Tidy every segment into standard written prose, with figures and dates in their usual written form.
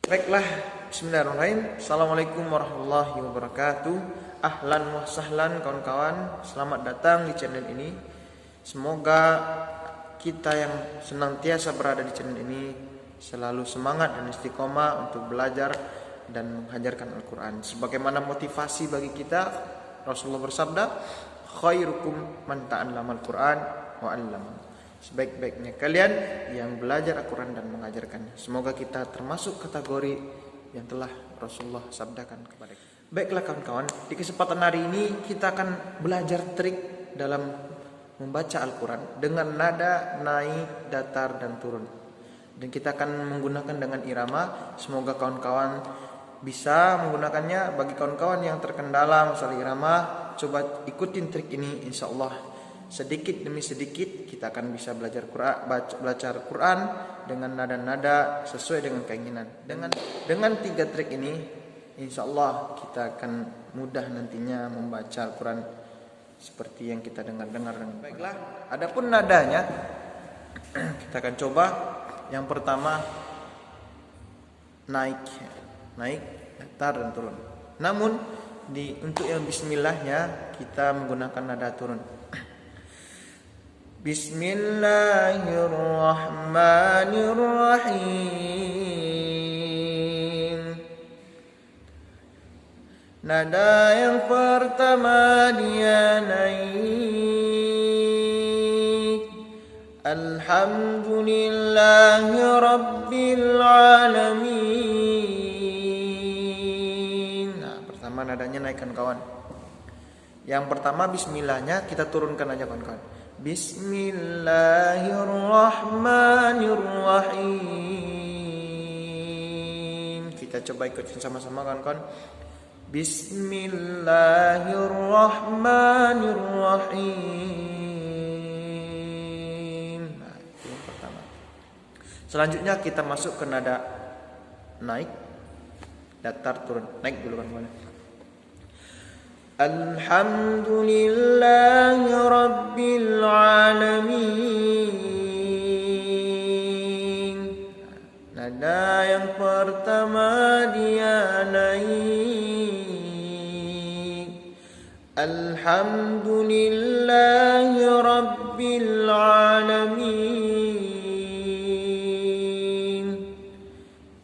Baiklah, bismillahirrahmanirrahim. Assalamualaikum warahmatullahi wabarakatuh. Ahlan wa sahlan kawan-kawan, selamat datang di channel ini. Semoga kita yang senantiasa berada di channel ini selalu semangat dan istiqomah untuk belajar dan menghajarkan Al-Quran. Sebagaimana motivasi bagi kita, Rasulullah bersabda, khairukum man ta'allama Al-Quran wa 'allama. Sebaik-baiknya kalian yang belajar Al-Quran dan mengajarkannya. Semoga kita termasuk kategori yang telah Rasulullah sabdakan kepada kita. Baiklah kawan-kawan, di kesempatan hari ini kita akan belajar trik dalam membaca Al-Quran dengan nada naik, datar, dan turun. Dan kita akan menggunakan dengan irama. Semoga kawan-kawan bisa menggunakannya. Bagi kawan-kawan yang terkendala masalah irama, coba ikutin trik ini, insya Allah sedikit demi sedikit kita akan bisa belajar Quran dengan nada-nada sesuai dengan keinginan. Dengan 3 trik ini, insya Allah kita akan mudah nantinya membaca Al-Quran seperti yang kita dengar-dengar. Baiklah, adapun nadanya kita akan coba. Yang pertama naik, datar dan turun. Namun untuk yang bismillahnya kita menggunakan nada turun. Bismillahirrahmanirrahim. Nada yang pertama dia naik. Alhamdulillahi rabbil alamin. Nah, pertama nadanya naikkan kawan. Yang pertama bismillahnya kita turunkan aja kawan-kawan. Bismillahirrahmanirrahim. Kita coba ikutin sama-sama kawan-kawan. Bismillahirrahmanirrahim. Nah, itu yang pertama. Selanjutnya kita masuk ke nada naik, datar, turun. Naik dulu kawan-kawan. Alhamdulillahi rabbil alamin. Nada yang pertama dia naik. Alhamdulillahi rabbil alamin.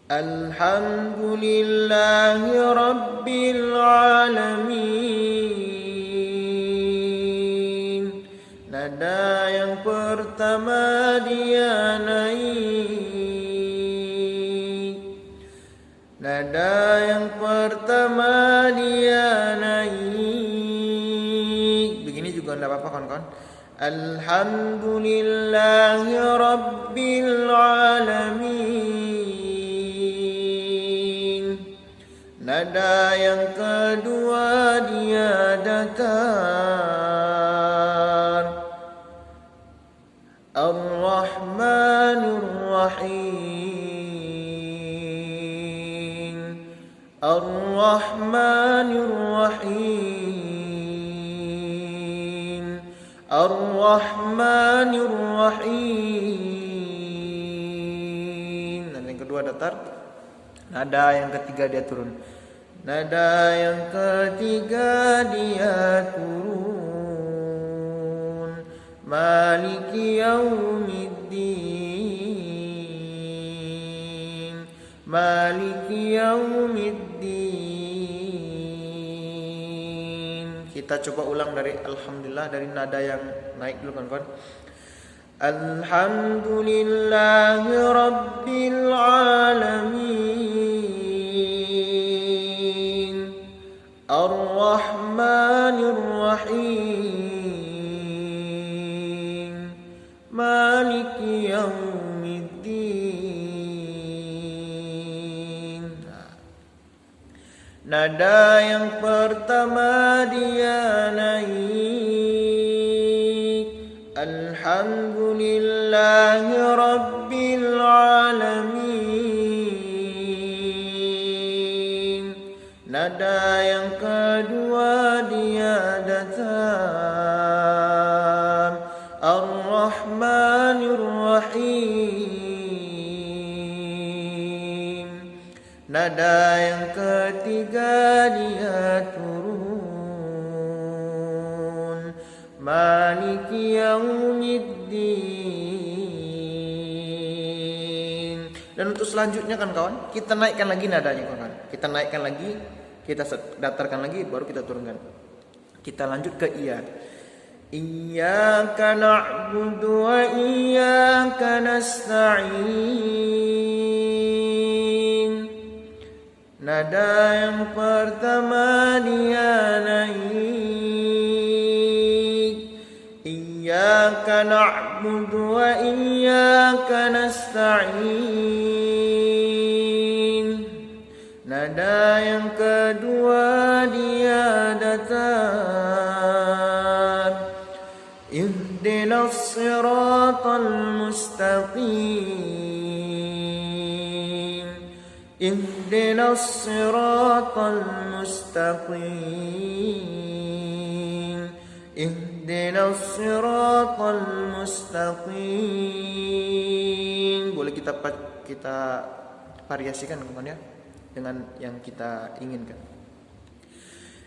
Alhamdulillahi rabbil alamin. Nada yang pertama dia naik. Nada yang pertama dia naik. Begini juga tidak apa-apa kawan-kawan. Alhamdulillahi rabbil alamin. Nada yang kedua dia datar. Ar-Rahmanir-Rahim. Ar-Rahmanir-Rahim. Ar-Rahmanir-Rahim. Nada yang kedua datar. Nada yang ketiga dia turun. Nada yang ketiga dia turun. Maliki yaumiddin. Maliki yaumiddin. Kita coba ulang dari alhamdulillah, dari nada yang naik dulu kawan-kawan. Alhamdulillahi rabbil alamin. Ar-Rahmanir-Rahim. Maliki yaumiddin. Nada yang pertama dia naik. Alhamdulillahi rabbil alamin. Nada yang kedua dia datar. Ar-Rahmanir-Rahim. Nada yang ketiga dia turun. Maliki yaumiddin. Dan untuk selanjutnya kan kawan, kita naikkan lagi nadanya kawan. Kita naikkan lagi, kita datarkan lagi, baru kita turunkan. Kita lanjut ke iya. Iyyaka na'budu wa iyyaka nasta'in. Nada yang pertama dia naik. Iyyaka na'budu wa iyyaka nasta'in. Nada yang kedua dia datar. Ihdinas siratal mustaqim. Ihdinas siratal mustaqim. Ihdinas siratal mustaqim. Boleh kita variasikan kawan ya, dengan yang kita inginkan.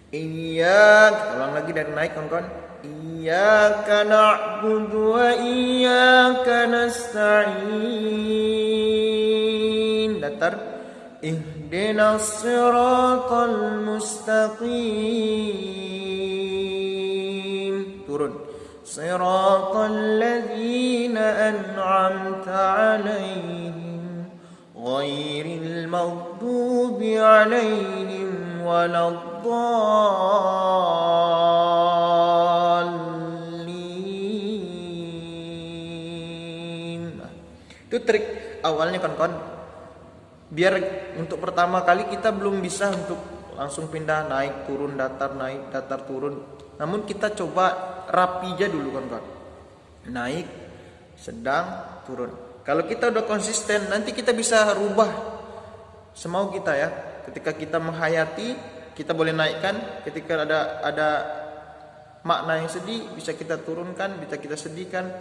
Kita ulang lagi dan naik kawan-kawan. Iyyaka na'budu wa iyyaka nasta'in. Datar. Ihdinas siratal mustaqim. Turun. Siratal ladzina an'amta 'alaihim ghairil maghdubi 'alaihim waladdallin. Itu trik awalnya kawan-kawan. Biar untuk pertama kali kita belum bisa untuk langsung pindah naik turun datar naik datar turun. Namun kita coba rapi aja dulu kawan-kawan. Naik, sedang, turun. Kalau kita udah konsisten, nanti kita bisa rubah semau kita ya. Ketika kita menghayati, kita boleh naikkan. Ketika ada makna yang sedih, bisa kita turunkan, bisa kita sedihkan.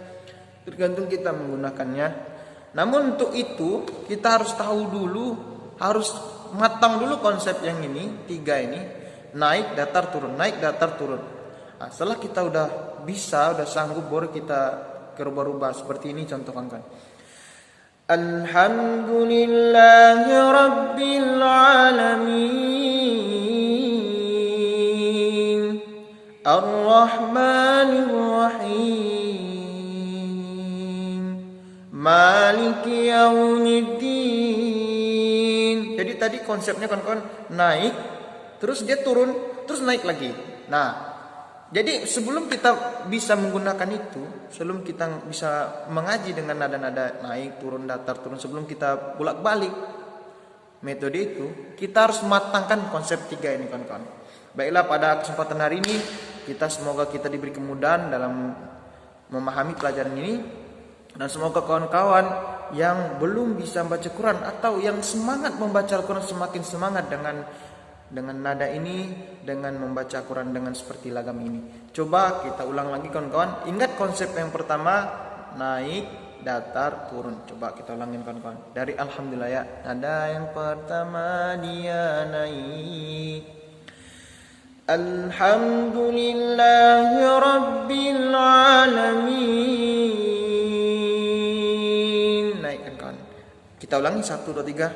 Tergantung kita menggunakannya. Namun untuk itu, kita harus tahu dulu, harus matang dulu konsep yang ini, 3 ini. Naik, datar, turun, naik, datar, turun. Nah, setelah kita udah bisa, udah sanggup, baru kita rubah-rubah. Seperti ini contoh kawan-kawan. Alhamdulillahi Rabbil Alamin Ar-Rahmanir Rahim Maliki Yaumiddin. Jadi tadi konsepnya kawan-kawan naik, terus dia turun, terus naik lagi. Nah, jadi sebelum kita bisa menggunakan itu, sebelum kita bisa mengaji dengan nada-nada naik, turun, datar, turun, sebelum kita bolak-balik metode itu, kita harus matangkan konsep 3 ini kawan-kawan. Baiklah, pada kesempatan hari ini semoga kita diberi kemudahan dalam memahami pelajaran ini, dan semoga kawan-kawan yang belum bisa membaca Quran atau yang semangat membaca Al-Quran semakin semangat dengan nada ini, dengan membaca Quran dengan seperti lagam ini. Coba kita ulang lagi kawan-kawan. Ingat konsep yang pertama, naik, datar, turun. Coba kita ulangin kawan-kawan. Dari alhamdulillah ya. Nada yang pertama dia naik. Alhamdulillahi Rabbil Alamin. Naikkan kawan. Kita ulangi 1, 2, 3.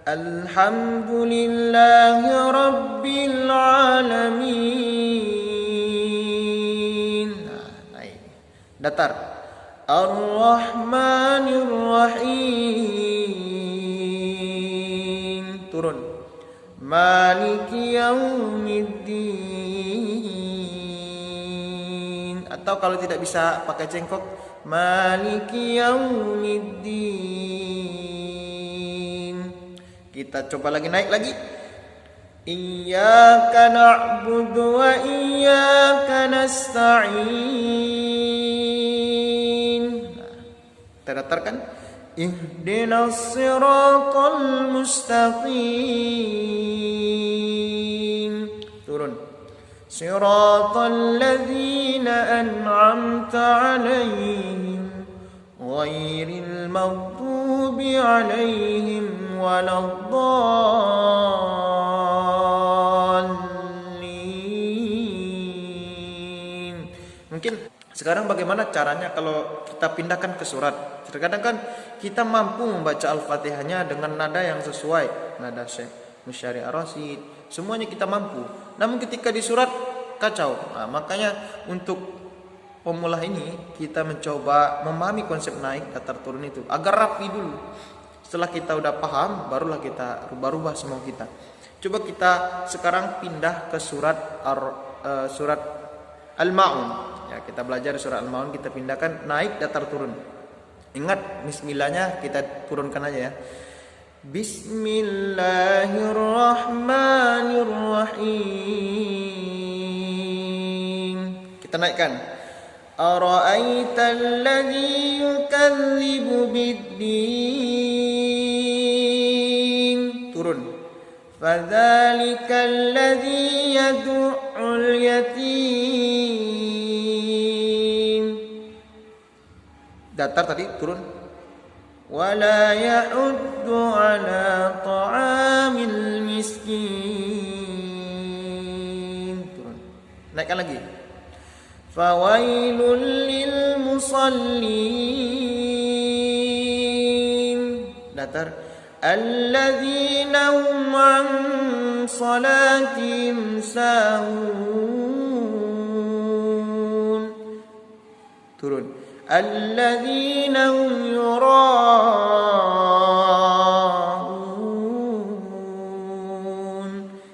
Alhamdulillahi Rabbil Alamin. Nah, naik. Datar. Ar-Rahmanir Rahim. Turun. Maliki Yaumiddin. Atau kalau tidak bisa pakai cengkok, Maliki Yaumiddin. Kita coba lagi, naik lagi. Iyyaka na'budu wa iyyaka nasta'in. Nah, kita datarkan. Ihdinas siratal mustaqim. Turun. Siratal ladzina an'amta 'alaihim ghairil maghdubi 'alaihim waladdallin. Sekarang bagaimana caranya kalau kita pindahkan ke surat? Terkadang kan kita mampu membaca Al-Fatihahnya dengan nada yang sesuai, nada Syekh Musyari Ar-Rasyid, semuanya kita mampu. Namun ketika di surat kacau. Nah, makanya untuk pemula ini kita mencoba memahami konsep naik datar turun itu agar rapi dulu. Setelah kita udah paham, barulah kita rubah-rubah semua kita. Coba kita sekarang pindah ke surat Al-Ma'un. Ya, kita belajar surah Al-Ma'un, kita pindahkan naik datar turun. Ingat bismillahnya kita turunkan aja ya. Bismillahirrahmanirrahim. Kita naikkan. Ara'aital ladzi yukadzibu biddin. Turun. Fadzalikal ladzi yad'ul yatim. Datar tadi turun. Wala ya'uddu ala ta'amil miskin. Turun. Naikkan lagi. Fawailul lil musallin. Datar. Alladzina hum an salatihim sahun. Turun. Alladzina hum yura'un.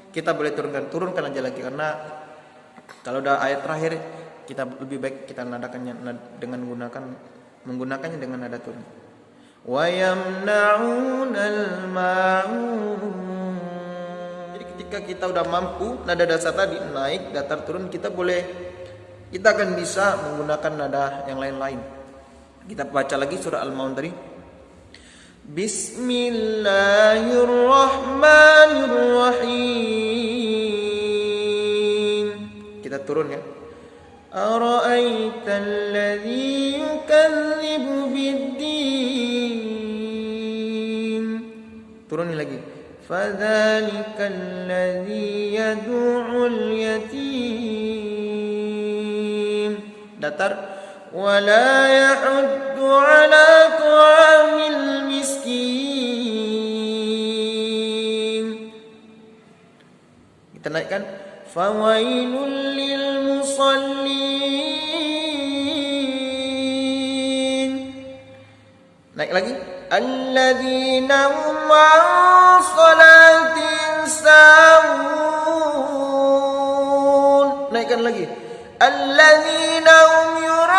Kita boleh turunkan aja lagi, karena kalau udah ayat terakhir kita lebih baik kita nadakannya dengan menggunakannya dengan nada turun. Wa yamna'unal ma'un. Jadi ketika kita udah mampu nada dasar tadi naik datar turun, kita akan bisa menggunakan nada yang lain-lain. Kita baca lagi surah Al-Ma'un tadi. Bismillahirrahmanirrahim. Kita turun ya. Ara'aital ladzi yukadzibu biddin. Turunin lagi. Fadzalikal ladzi yad'ul yatim. Datar. Wala ya'uddu ala ta'amil miskin. Kita naikkan. Fawailul lil musallin. Naik lagi. Alladzina hum an salatihim sahun. Naikkan lagi. Alladzina hum yura'un.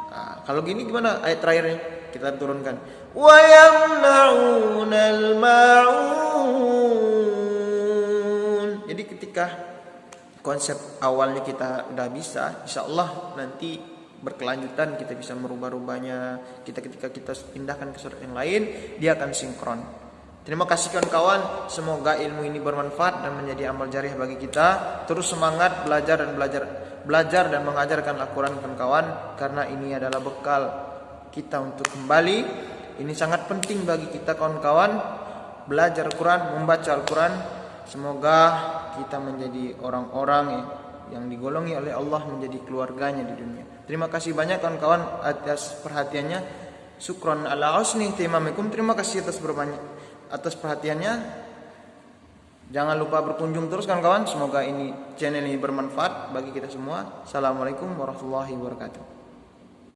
Nah, kalau gini gimana ayat terakhirnya? Kita turunkan. Wa yamna'unal ma'un. Jadi ketika konsep awalnya kita udah bisa, insyaallah nanti berkelanjutan kita bisa merubah-rubahnya. Ketika kita pindahkan ke surat yang lain, dia akan sinkron. Terima kasih kawan-kawan, semoga ilmu ini bermanfaat dan menjadi amal jariah bagi kita. Terus semangat belajar dan mengajarkan Al-Quran kawan-kawan, karena ini adalah bekal kita untuk kembali. Ini sangat penting bagi kita kawan-kawan, belajar Al-Quran, membaca Al-Quran. Semoga kita menjadi orang-orang yang digolongi oleh Allah menjadi keluarganya di dunia. Terima kasih banyak kawan-kawan atas perhatiannya. Syukron ala husni ihtimamikum. Terima kasih atas perhatiannya. Jangan lupa berkunjung terus kawan-kawan. Semoga channel ini bermanfaat bagi kita semua. Assalamualaikum warahmatullahi wabarakatuh.